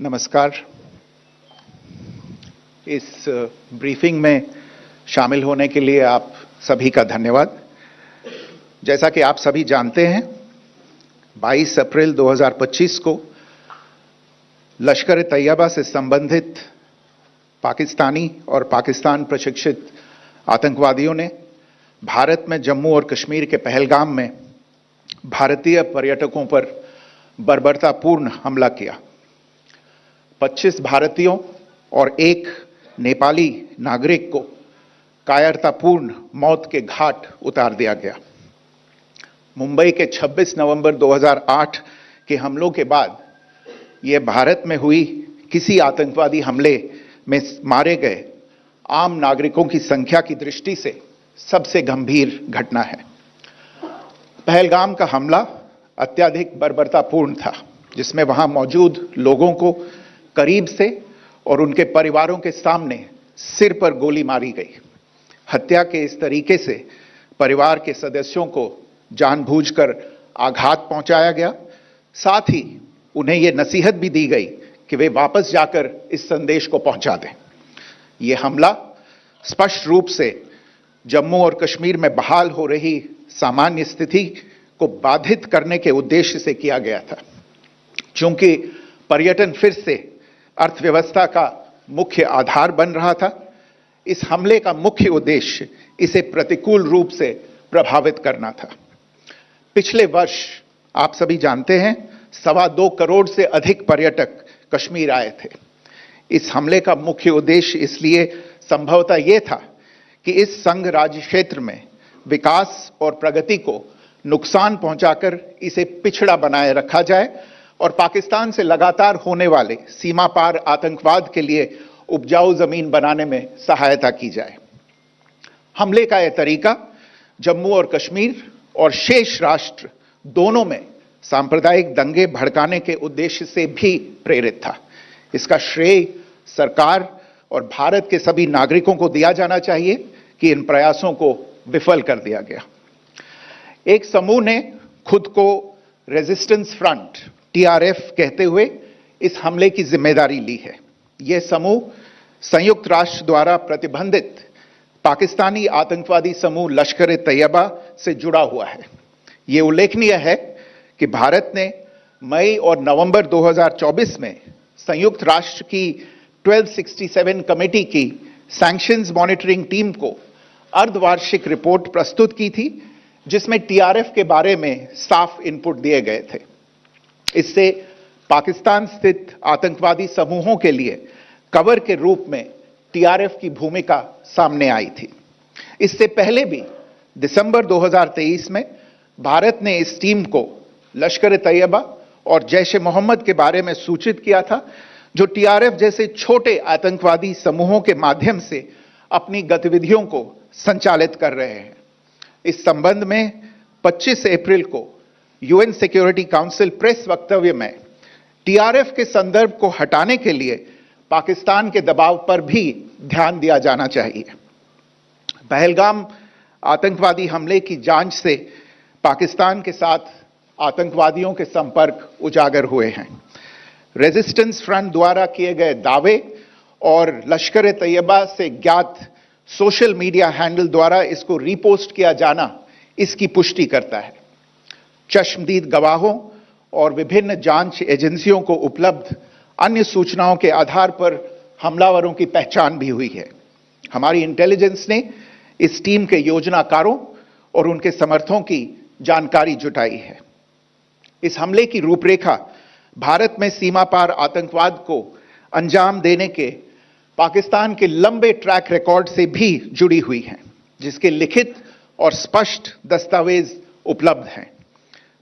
नमस्कार। इस ब्रीफिंग में शामिल होने के लिए आप सभी का धन्यवाद। जैसा कि आप सभी जानते हैं, 22 अप्रैल 2025 को लश्कर-ए-तैयबा से संबंधित पाकिस्तानी और पाकिस्तान प्रशिक्षित आतंकवादियों ने भारत में जम्मू और कश्मीर के पहलगाम में भारतीय पर्यटकों पर बर्बरतापूर्ण हमला किया। 25 भारतीयों और एक नेपाली नागरिक को कायरतापूर्ण मौत के घाट उतार दिया गया। मुंबई के 26 नवंबर 2008 के हमलों के बाद यह भारत में हुई किसी आतंकवादी हमले में मारे गए आम नागरिकों की संख्या की दृष्टि से सबसे गंभीर घटना है। पहलगाम का हमला अत्यधिक बर्बरतापूर्ण था, जिसमें वहां मौजूद लोगों को करीब से और उनके परिवारों के सामने सिर पर गोली मारी गई। हत्या के इस तरीके से परिवार के सदस्यों को जानबूझकर आघात पहुंचाया गया। साथ ही उन्हें यह नसीहत भी दी गई कि वे वापस जाकर इस संदेश को पहुंचा दें। यह हमला स्पष्ट रूप से जम्मू और कश्मीर में बहाल हो रही सामान्य स्थिति को बाधित करने के उद्देश्य से किया गया था। चूंकि पर्यटन फिर से अर्थव्यवस्था का मुख्य आधार बन रहा था, इस हमले का मुख्य उद्देश्य इसे प्रतिकूल रूप से प्रभावित करना था। पिछले वर्ष आप सभी जानते हैं, 2.25 करोड़ से अधिक पर्यटक कश्मीर आए थे। इस हमले का मुख्य उद्देश्य इसलिए संभवतः यह था कि इस संघ राज्य क्षेत्र में विकास और प्रगति को नुकसान पहुंचाकर इसे पिछड़ा बनाए रखा जाए और पाकिस्तान से लगातार होने वाले सीमा पार आतंकवाद के लिए उपजाऊ जमीन बनाने में सहायता की जाए। हमले का यह तरीका जम्मू और कश्मीर और शेष राष्ट्र दोनों में सांप्रदायिक दंगे भड़काने के उद्देश्य से भी प्रेरित था। इसका श्रेय सरकार और भारत के सभी नागरिकों को दिया जाना चाहिए कि इन प्रयासों को विफल कर दिया गया। एक समूह ने खुद को रेजिस्टेंस फ्रंट TRF कहते हुए इस हमले की जिम्मेदारी ली है। यह समूह संयुक्त राष्ट्र द्वारा प्रतिबंधित पाकिस्तानी आतंकवादी समूह लश्कर-ए-तैयबा से जुड़ा हुआ है। यह उल्लेखनीय है कि भारत ने मई और नवंबर 2024 में संयुक्त राष्ट्र की 1267 कमेटी की सैंक्शंस मॉनिटरिंग टीम को अर्धवार्षिक रिपोर्ट प्रस्तुत की थी, जिसमें TRF के बारे में साफ इनपुट दिए गए थे। इससे पाकिस्तान स्थित आतंकवादी समूहों के लिए कवर के रूप में TRF की भूमिका सामने आई थी। इससे पहले भी दिसंबर 2023 में भारत ने इस टीम को लश्कर-ए-तैयबा और जैश-ए-मोहम्मद के बारे में सूचित किया था, जो TRF जैसे छोटे आतंकवादी समूहों के माध्यम से अपनी गतिविधियों को संचालित कर रहे हैं। इस संबंध में 25 अप्रैल को UN सिक्योरिटी काउंसिल प्रेस वक्तव्य में TRF के संदर्भ को हटाने के लिए पाकिस्तान के दबाव पर भी ध्यान दिया जाना चाहिए। पहलगाम आतंकवादी हमले की जांच से पाकिस्तान के साथ आतंकवादियों के संपर्क उजागर हुए हैं। रेजिस्टेंस फ्रंट द्वारा किए गए दावे और लश्कर-ए-तैयबा से ज्ञात सोशल मीडिया हैंडल द्वारा इसको रीपोस्ट किया जाना इसकी पुष्टि करता है। चश्मदीद गवाहों और विभिन्न जांच एजेंसियों को उपलब्ध अन्य सूचनाओं के आधार पर हमलावरों की पहचान भी हुई है। हमारी इंटेलिजेंस ने इस टीम के योजनाकारों और उनके समर्थकों की जानकारी जुटाई है। इस हमले की रूपरेखा भारत में सीमा पार आतंकवाद को अंजाम देने के पाकिस्तान के लंबे ट्रैक रिकॉर्ड से भी जुड़ी हुई है, जिसके लिखित और स्पष्ट दस्तावेज उपलब्ध हैं।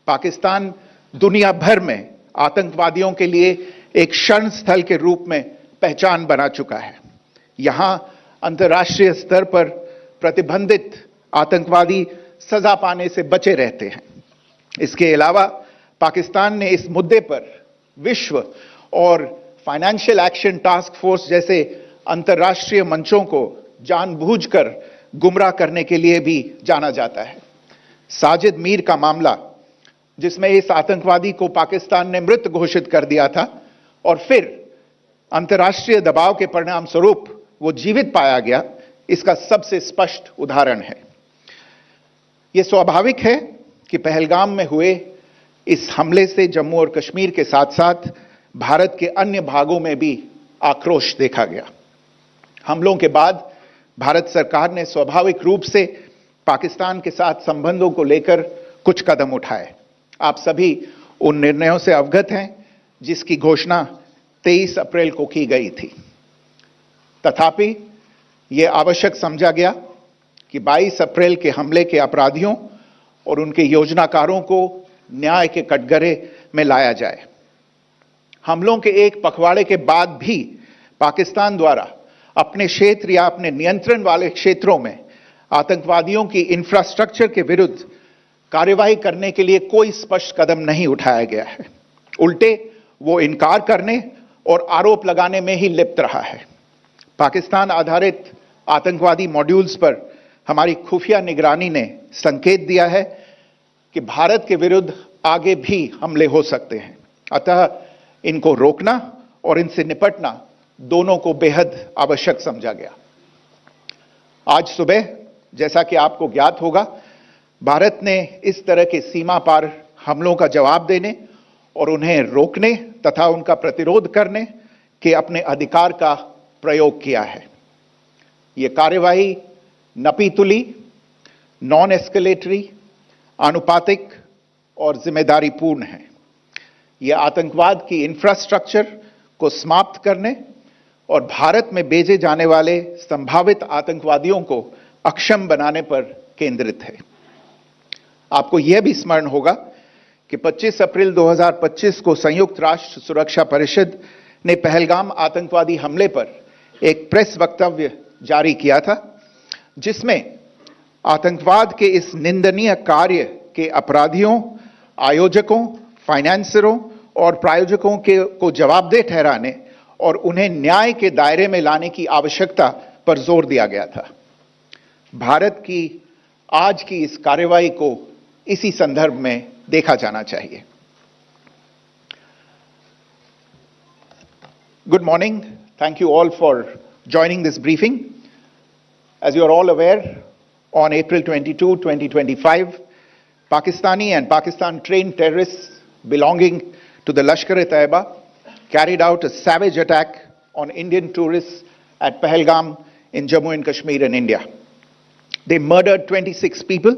पाकिस्तान दुनिया भर में आतंकवादियों के लिए एक शरण स्थल के रूप में पहचान बना चुका है। यहां अंतर्राष्ट्रीय स्तर पर प्रतिबंधित आतंकवादी सजा पाने से बचे रहते हैं। इसके अलावा पाकिस्तान ने इस मुद्दे पर विश्व और फाइनेंशियल एक्शन टास्क फोर्स जैसे अंतर्राष्ट्रीय मंचों को जानबूझकर गुमराह करने के लिए भी जाना जाता है। साजिद मीर का मामला, जिसमें इस आतंकवादी को पाकिस्तान ने मृत घोषित कर दिया था और फिर अंतर्राष्ट्रीय दबाव के परिणाम स्वरूप वो जीवित पाया गया, इसका सबसे स्पष्ट उदाहरण है। यह स्वाभाविक है कि पहलगाम में हुए इस हमले से जम्मू और कश्मीर के साथ साथ भारत के अन्य भागों में भी आक्रोश देखा गया। हमलों के बाद भारत सरकार ने स्वाभाविक रूप से पाकिस्तान के साथ संबंधों को लेकर कुछ कदम उठाए। आप सभी उन निर्णयों से अवगत हैं जिसकी घोषणा 23 अप्रैल को की गई थी। तथापि यह आवश्यक समझा गया कि 22 अप्रैल के हमले के अपराधियों और उनके योजनाकारों को न्याय के कटघरे में लाया जाए। हमलों के एक पखवाड़े के बाद भी पाकिस्तान द्वारा अपने क्षेत्र या अपने नियंत्रण वाले क्षेत्रों में आतंकवादियों की इंफ्रास्ट्रक्चर के विरुद्ध कार्रवाई करने के लिए कोई स्पष्ट कदम नहीं उठाया गया है। उल्टे वो इनकार करने और आरोप लगाने में ही लिप्त रहा है। पाकिस्तान आधारित आतंकवादी मॉड्यूल्स पर हमारी खुफिया निगरानी ने संकेत दिया है कि भारत के विरुद्ध आगे भी हमले हो सकते हैं। अतः इनको रोकना और इनसे निपटना दोनों को बेहद आवश्यक समझा गया। आज सुबह, जैसा कि आपको ज्ञात होगा, भारत ने इस तरह के सीमा पार हमलों का जवाब देने और उन्हें रोकने तथा उनका प्रतिरोध करने के अपने अधिकार का प्रयोग किया है। यह कार्यवाही नपीतुली, नॉन एस्केलेटरी, आनुपातिक और जिम्मेदारीपूर्ण है। यह आतंकवाद की इंफ्रास्ट्रक्चर को समाप्त करने और भारत में भेजे जाने वाले संभावित आतंकवादियों को अक्षम बनाने पर केंद्रित है। आपको यह भी स्मरण होगा कि 25 अप्रैल 2025 को संयुक्त राष्ट्र सुरक्षा परिषद ने पहलगाम आतंकवादी हमले पर एक प्रेस वक्तव्य जारी किया था, जिसमें आतंकवाद के इस निंदनीय कार्य के अपराधियों, आयोजकों, फाइनेंसरों और प्रायोजकों को जवाबदेह ठहराने और उन्हें न्याय के दायरे में लाने की आवश्यकता पर जोर दिया गया था। भारत की आज की इस कार्रवाई को इसी संदर्भ में देखा जाना चाहिए। Good morning. Thank you all for joining this briefing. As you are all aware, on April 22, 2025, Pakistani and Pakistan-trained terrorists belonging to the Lashkar-e-Taiba carried out a savage attack on Indian tourists at Pahalgam in Jammu and Kashmir in India. They murdered 26 people,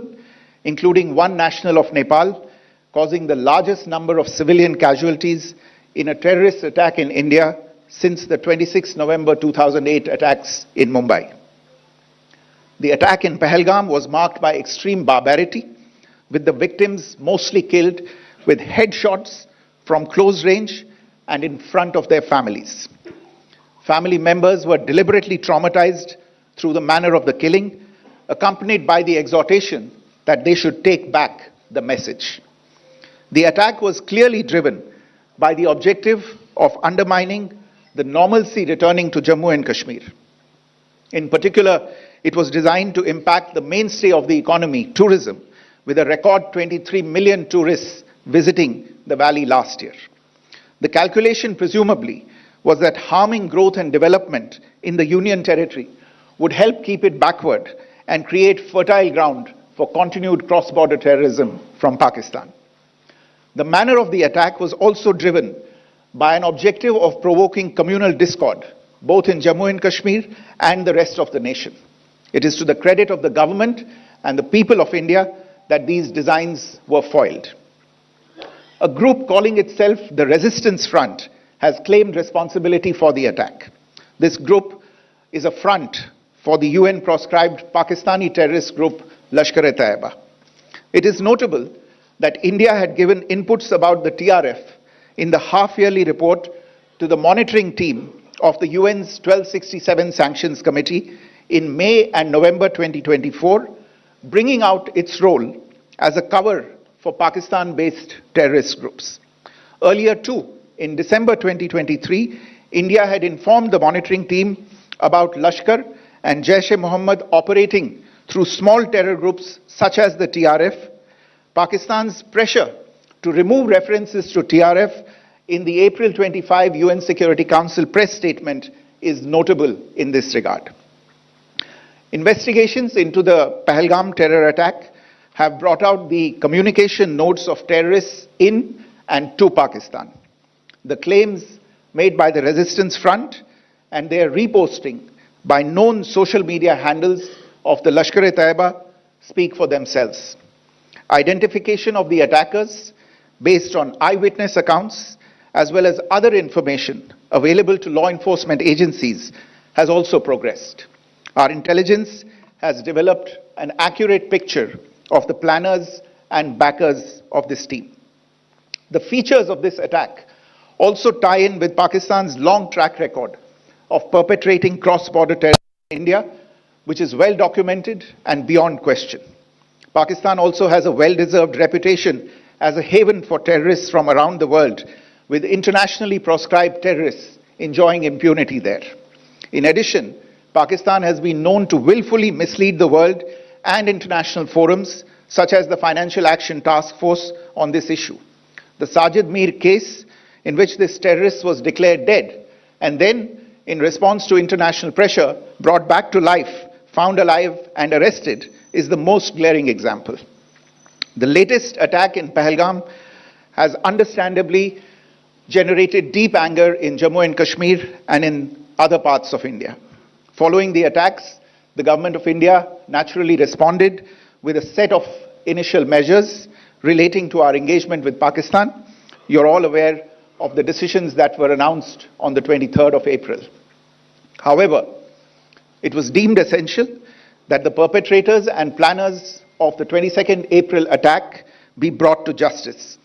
including one national of Nepal, causing the largest number of civilian casualties in a terrorist attack in India since the 26 November 2008 attacks in Mumbai. The attack in Pahalgam was marked by extreme barbarity, with the victims mostly killed with headshots from close range and in front of their families. Family members were deliberately traumatized through the manner of the killing, accompanied by the exhortation that they should take back the message. The attack was clearly driven by the objective of undermining the normalcy returning to Jammu and Kashmir. In particular, it was designed to impact the mainstay of the economy, tourism, with a record 23 million tourists visiting the valley last year. The calculation presumably was that harming growth and development in the Union territory would help keep it backward and create fertile ground for continued cross-border terrorism from Pakistan. The manner of the attack was also driven by an objective of provoking communal discord, both in Jammu and Kashmir and the rest of the nation. It is to the credit of the government and the people of India that these designs were foiled. A group calling itself the Resistance Front has claimed responsibility for the attack. This group is a front for the UN-proscribed Pakistani terrorist group Lashkar-e-Taiba. It is notable that India had given inputs about the TRF in the half-yearly report to the monitoring team of the UN's 1267 Sanctions Committee in May and November 2024, bringing out its role as a cover for Pakistan-based terrorist groups. Earlier too, in December 2023, India had informed the monitoring team about Lashkar and Jaish-e-Mohammed operating through small terror groups such as the TRF. Pakistan's pressure to remove references to TRF in the April 25 UN Security Council press statement is notable in this regard. Investigations into the Pahalgam terror attack have brought out the communication notes of terrorists in and to Pakistan, the claims made by the Resistance Front and their reposting by known social media handles of the Lashkar-e-Taiba speak for themselves. Identification of the attackers based on eyewitness accounts as well as other information available to law enforcement agencies has also progressed. Our intelligence has developed an accurate picture of the planners and backers of this team. The features of this attack also tie in with Pakistan's long track record of perpetrating cross-border terror in India, which is well documented and beyond question. Pakistan also has a well-deserved reputation as a haven for terrorists from around the world, with internationally proscribed terrorists enjoying impunity there. In addition, Pakistan has been known to willfully mislead the world and international forums, such as the Financial Action Task Force, on this issue. The Sajid Mir case, in which this terrorist was declared dead and then, in response to international pressure, brought back to life, found alive and arrested, is the most glaring example. The latest attack in Pahalgam has understandably generated deep anger in Jammu and Kashmir and in other parts of India. Following the attacks, the government of India naturally responded with a set of initial measures relating to our engagement with Pakistan. You're all aware of the decisions that were announced on the 23rd of April. However, it was deemed essential that the perpetrators and planners of the 22nd April attack be brought to justice.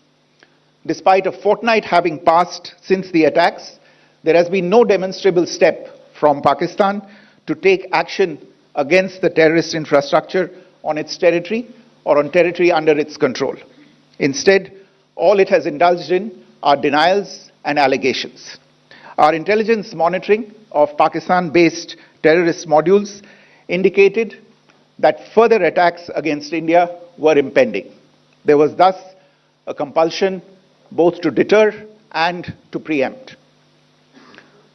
Despite a fortnight having passed since the attacks, there has been no demonstrable step from Pakistan to take action against the terrorist infrastructure on its territory or on territory under its control. Instead, all it has indulged in are denials and allegations. Our intelligence monitoring of Pakistan-based terrorist modules indicated that further attacks against India were impending. There was thus a compulsion both to deter and to preempt.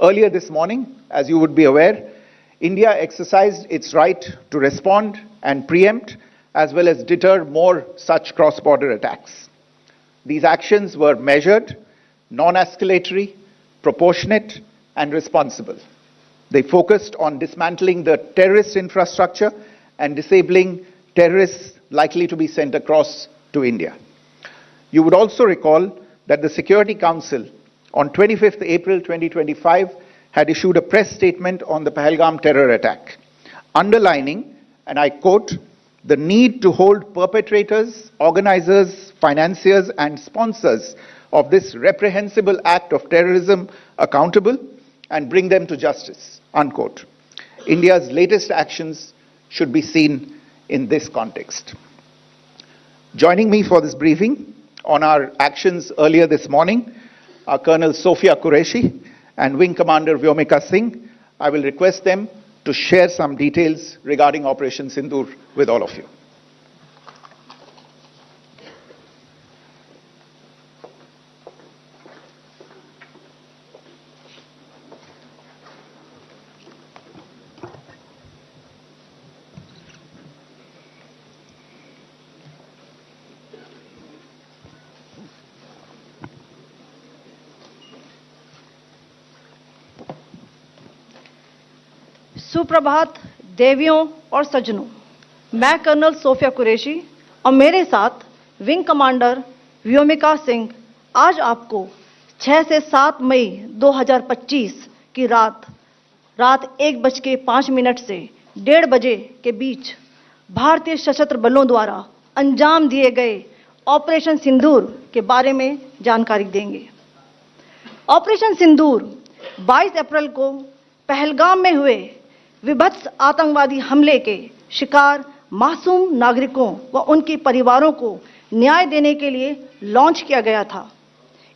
Earlier this morning, as you would be aware, India exercised its right to respond and preempt as well as deter more such cross-border attacks. These actions were measured, non-escalatory, proportionate, and responsible. They focused on dismantling the terrorist infrastructure and disabling terrorists likely to be sent across to India. You would also recall that the Security Council on 25th April 2025 had issued a press statement on the Pahalgam terror attack, underlining, and I quote, the need to hold perpetrators, organizers, financiers, and sponsors of this reprehensible act of terrorism accountable and bring them to justice, unquote. India's latest actions should be seen in this context. Joining me for this briefing on our actions earlier this morning are Colonel Sophia Qureshi and Wing Commander Vyomika Singh. I will request them to share some details regarding Operation Sindoor with all of you. सुप्रभात देवियों और सज्जनों, मैं colonel Sophia Qureshi और मेरे साथ wing commander Vyomika Singh आज आपको 6 से 7 मई 2025 की रात 1:05 से 1:30 बजे के बीच भारतीय सशस्त्र बलों द्वारा अंजाम दिए गए ऑपरेशन सिंदूर के बारे में जानकारी देंगे। ऑपरेशन सिंदूर 22 अप्रैल को पहलगाम में हुए विभत्स आतंकवादी हमले के शिकार मासूम नागरिकों व उनके परिवारों को न्याय देने के लिए लॉन्च किया गया था।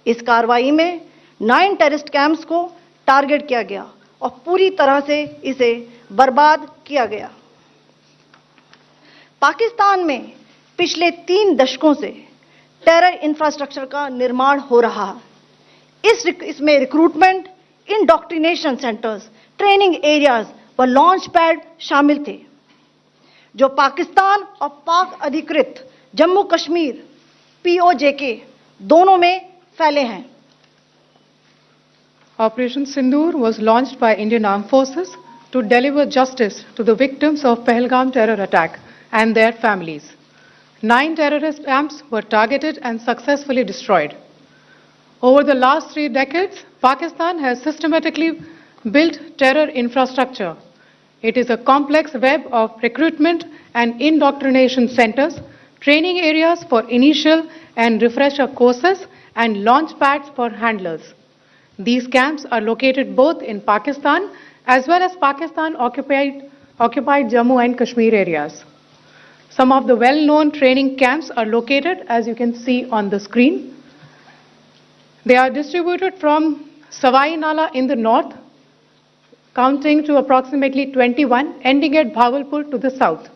इस कार्रवाई में 9 टेररिस्ट कैंप्स को टारगेट किया गया और पूरी तरह से इसे बर्बाद किया गया। पाकिस्तान में पिछले 3 दशकों से टेरर इंफ्रास्ट्रक्चर का निर्माण हो रहा है। इसमें recruitment, indoctrination centres, training areas व लॉन्च पैड शामिल थे, जो पाकिस्तान और पाक अधिकृत जम्मू कश्मीर POJK दोनों में फैले हैं। Operation Sindoor was launched by Indian Armed Forces to deliver justice to the victims of Pahalgam terror attack and their families. 9 terrorist camps were targeted and successfully destroyed. Over the last 3 decades, Pakistan has systematically built terror infrastructure. It is a complex web of recruitment and indoctrination centers, training areas for initial and refresher courses, and launch pads for handlers. These camps are located both in Pakistan as well as Pakistan-occupied Jammu and Kashmir areas. Some of the well-known training camps are located, as you can see on the screen. They are distributed from Savai Nala in the north, counting to approximately 21, ending at Bhagalpur to the south.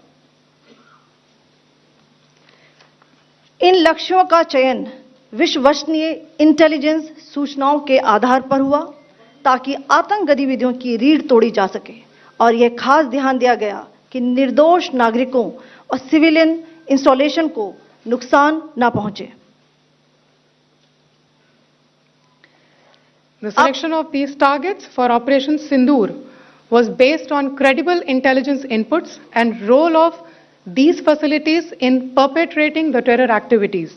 इन लक्ष्यों का चयन विश्वसनीय intelligence सूचनाओं के आधार पर हुआ, ताकि आतंक गतिविधियों की रीढ़ तोड़ी जा सके, और यह खास ध्यान दिया गया कि निर्दोष नागरिकों और सिविलियन इंस्टॉलेशन को नुकसान न पहुंचे। The selection of these targets for Operation Sindoor was based on credible intelligence inputs and role of these facilities in perpetrating the terror activities.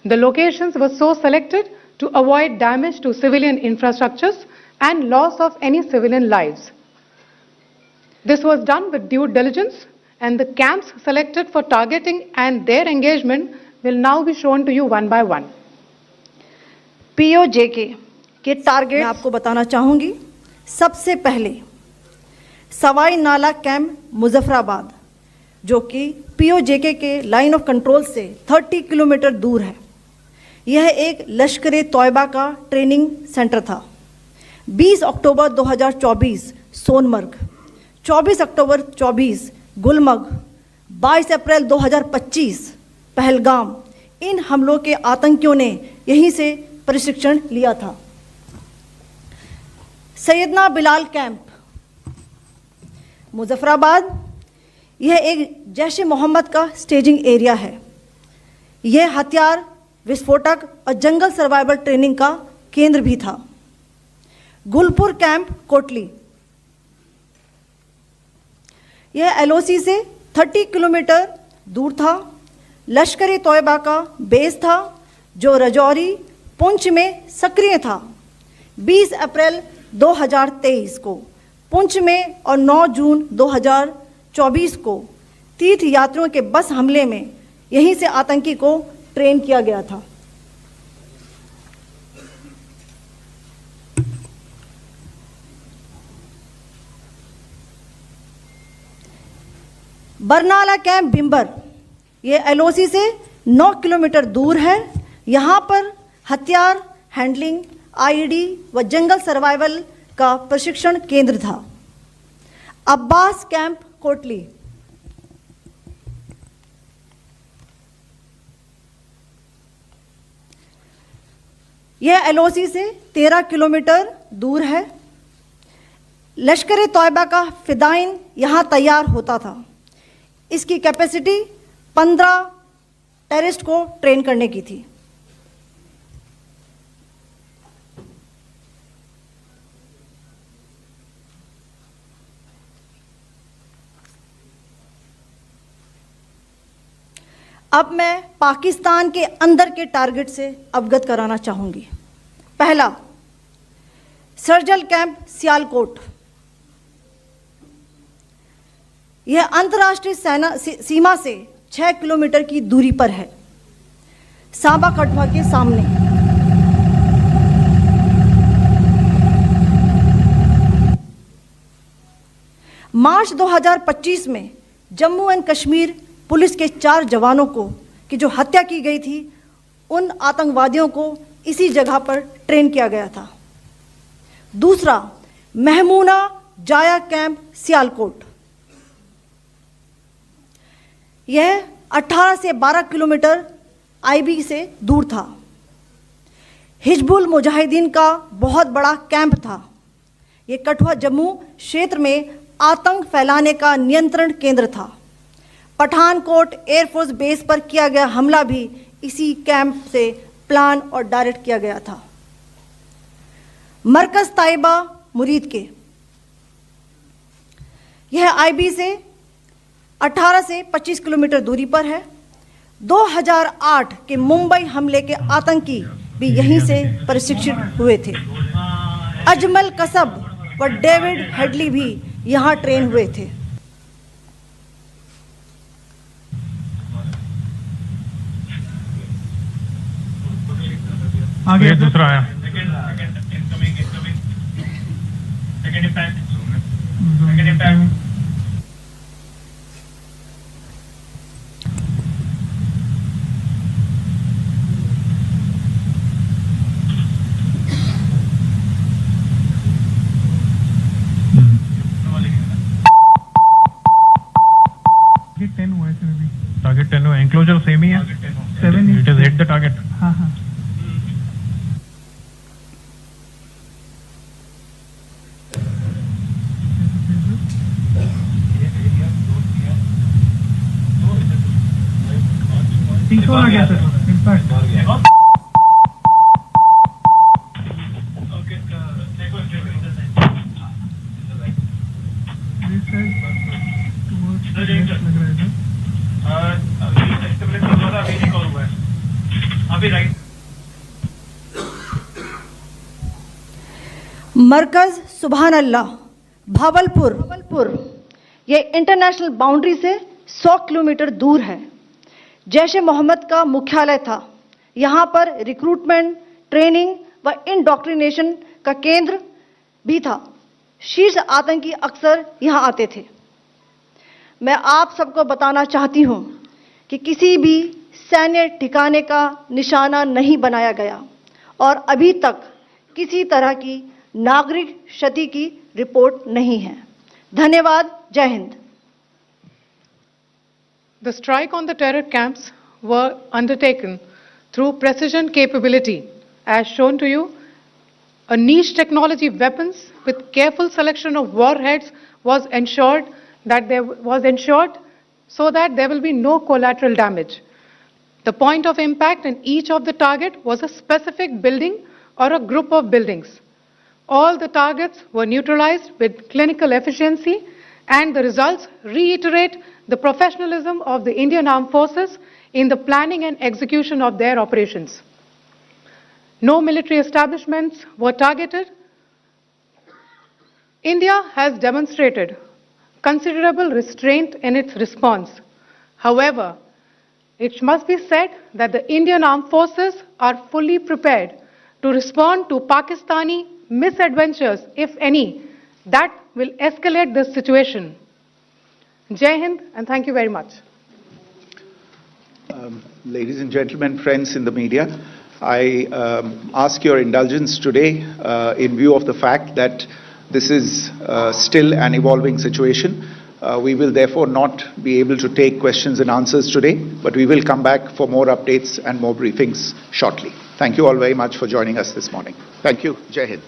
The locations were so selected to avoid damage to civilian infrastructures and loss of any civilian lives. This was done with due diligence, and the camps selected for targeting and their engagement will now be shown to you one by one. POJK के target मैं आपको बताना चाहूंगी। सबसे पहले सवाई नाला camp Muzaffarabad, जो कि POJK के लाइन ऑफ कंट्रोल से 30 किलोमीटर दूर है। यह एक लश्कर तौयबा का ट्रेनिंग सेंटर था। 20 अक्टूबर 2024 सोनमर्ग, 24 अक्टूबर 24 गुलमर्ग, 22 अप्रैल 2025 पहलगाम, इन हमलों के आतंकियों ने यहीं से प्रशिक्षण लिया था। सैयदना बिलाल कैंप मुजफ्फराबाद, यह एक जैश ए मोहम्मद का स्टेजिंग एरिया है। यह हथियार, विस्फोटक और जंगल सर्वाइवल ट्रेनिंग का केंद्र भी था। गुलपुर कैंप कोटली, यह LOC से 30 किलोमीटर दूर था। लश्कर तौयबा का बेस था, जो रजौरी, पुंछ में सक्रिय था। 20 अप्रैल 2023 को पुंछ में और 9 जून 2024 को तीर्थ यात्रियों के बस हमले में यहीं से आतंकी को ट्रेन किया गया था। बरनाला कैंप बिम्बर, यह LOC से 9 किलोमीटर दूर है। यहाँ पर हथियार, हैंडलिंग, IED व जंगल सर्वाइवल का प्रशिक्षण केंद्र था। अब्बास कैंप कोटली, यह LOC से 13 किलोमीटर दूर है। लश्कर तौयबा का फिदाइन यहाँ तैयार होता था। इसकी कैपेसिटी 15 टेररिस्ट को ट्रेन करने की थी। अब मैं पाकिस्तान के अंदर के टारगेट से अवगत कराना चाहूंगी। पहला, सर्जल कैंप सियालकोट, यह अंतर्राष्ट्रीय सीमा से 6 किलोमीटर की दूरी पर है, सांबा कठुआ के सामने। मार्च 2025 में जम्मू एंड कश्मीर पुलिस के 4 जवानों को की जो हत्या की गई थी, उन आतंकवादियों को इसी जगह पर ट्रेन किया गया था। दूसरा, महमूना जाया कैंप सियालकोट, यह 18 से 12 किलोमीटर IB से दूर था। हिजबुल मुजाहिदीन का बहुत बड़ा कैंप था। ये कठुआ जम्मू क्षेत्र में आतंक फैलाने का नियंत्रण केंद्र था। पठानकोट एयरफोर्स बेस पर किया गया हमला भी इसी कैंप से प्लान और डायरेक्ट किया गया था। मरकज ताइबा मुरीद के, यह आईबी से 18 से 25 किलोमीटर दूरी पर है। 2008 के मुंबई हमले के आतंकी भी यहीं से प्रशिक्षित हुए थे। अजमल कसब व डेविड हेडली भी यहां ट्रेन हुए थे। आगे दूसरा आया। टारगेट 10 हुआ, एंक्लोजर सेम ही है। 7 it is hit the target. हाँ हाँ। आ गया सर, इम्पैक्ट मरकज सुभान अल्लाह भावलपुर, ये इंटरनेशनल बाउंड्री से 100 किलोमीटर दूर है। जैश ए मोहम्मद का मुख्यालय था। यहाँ पर रिक्रूटमेंट, ट्रेनिंग व इंडॉक्ट्रिनेशन का केंद्र भी था। शीर्ष आतंकी अक्सर यहाँ आते थे। मैं आप सबको बताना चाहती हूँ कि किसी भी सैन्य ठिकाने का निशाना नहीं बनाया गया और अभी तक किसी तरह की नागरिक क्षति की रिपोर्ट नहीं है। धन्यवाद। जय Hind. The strike on the terror camps were undertaken through precision capability, as shown to you. A niche technology weapons with careful selection of warheads was ensured so that there will be no collateral damage. The point of impact in each of the target was a specific building or a group of buildings. All the targets were neutralized with clinical efficiency, and the results reiterate the professionalism of the Indian Armed Forces in the planning and execution of their operations. No military establishments were targeted. India has demonstrated considerable restraint in its response. However, it must be said that the Indian Armed Forces are fully prepared to respond to Pakistani misadventures, if any, that will escalate this situation. Jai Hind, and thank you very much. Ladies and gentlemen, friends in the media, I ask your indulgence today in view of the fact that this is still an evolving situation. We will therefore not be able to take questions and answers today, but we will come back for more updates and more briefings shortly. Thank you all very much for joining us this morning. Thank you. Jai Hind.